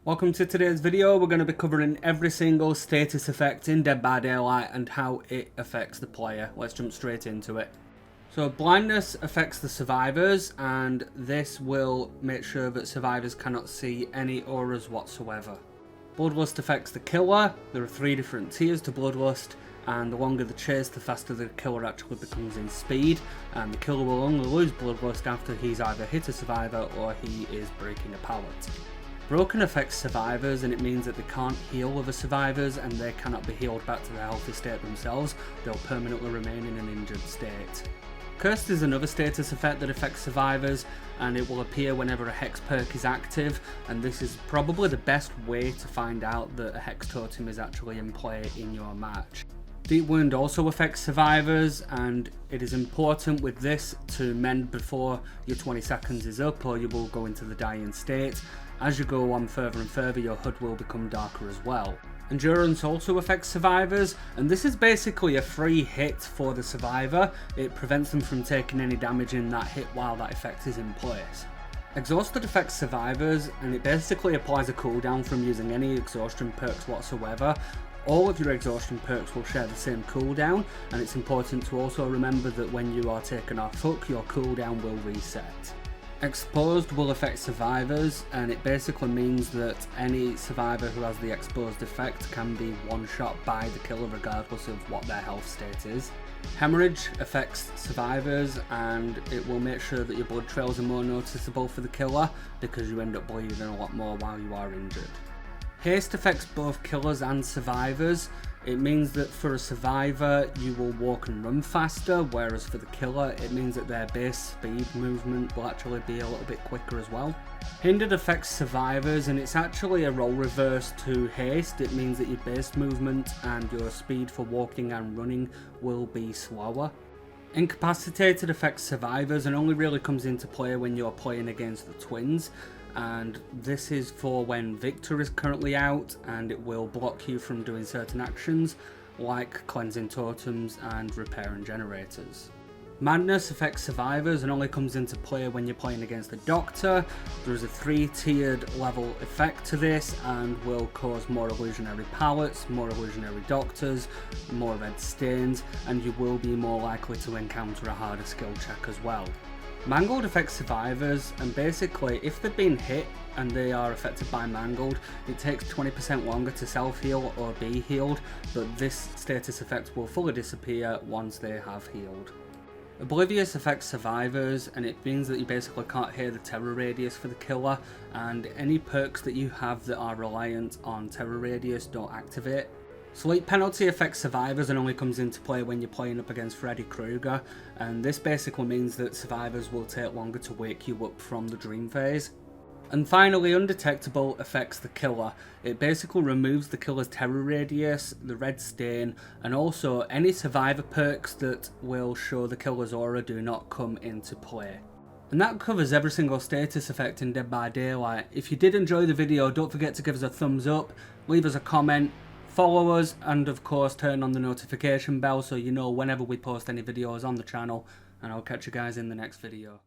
Welcome to today's video. We're going to be covering every single status effect in Dead by Daylight and how it affects the player. Let's jump straight into it. So blindness affects the survivors, and this will make sure that survivors cannot see any auras whatsoever. Bloodlust affects the killer. There are 3 different tiers to Bloodlust, and the longer the chase, the faster the killer actually becomes in speed, and the killer will only lose Bloodlust after he's either hit a survivor or he is breaking a pallet. Broken affects survivors, and it means that they can't heal other survivors and they cannot be healed back to their healthy state themselves. They'll permanently remain in an injured state. Cursed is another status effect that affects survivors, and it will appear whenever a hex perk is active, and this is probably the best way to find out that a hex totem is actually in play in your match. Deep Wound also affects survivors, and it is important with this to mend before your 20 seconds is up or you will go into the dying state. As you go on further and further, your HUD will become darker as well. Endurance also affects survivors, and this is basically a free hit for the survivor. It prevents them from taking any damage in that hit while that effect is in place. Exhausted affects survivors, and it basically applies a cooldown from using any exhaustion perks whatsoever. All of your exhaustion perks will share the same cooldown, and it's important to also remember that when you are taken off hook, your cooldown will reset. Exposed will affect survivors, and it basically means that any survivor who has the exposed effect can be one-shot by the killer regardless of what their health state is. Haemorrhage affects survivors, and it will make sure that your blood trails are more noticeable for the killer because you end up bleeding a lot more while you are injured. Haste affects both killers and survivors. It means that for a survivor you will walk and run faster, whereas for the killer it means that their base speed movement will actually be a little bit quicker as well. Hindered affects survivors, and it's actually a role reverse to Haste. It means that your base movement and your speed for walking and running will be slower. Incapacitated affects survivors and only really comes into play when you're playing against the twins, and this is for when Victor is currently out, and it will block you from doing certain actions like cleansing totems and repairing generators. Madness affects survivors and only comes into play when you're playing against the Doctor. There is a 3-tiered level effect to this and will cause more illusionary pallets, more illusionary doctors, more red stains, and you will be more likely to encounter a harder skill check as well. Mangled affects survivors, and basically if they've been hit and they are affected by Mangled, it takes 20% longer to self-heal or be healed, but this status effect will fully disappear once they have healed. Oblivious affects survivors, and it means that you basically can't hear the terror radius for the killer, and any perks that you have that are reliant on terror radius don't activate. Sleep penalty affects survivors and only comes into play when you're playing up against Freddy Krueger, and this basically means that survivors will take longer to wake you up from the dream phase. And finally, Undetectable affects the killer. It basically removes the killer's terror radius, the red stain, and also any survivor perks that will show the killer's aura do not come into play. And that covers every single status effect in Dead by Daylight. If you did enjoy the video, don't forget to give us a thumbs up, leave us a comment, follow us, and of course turn on the notification bell so you know whenever we post any videos on the channel, and I'll catch you guys in the next video.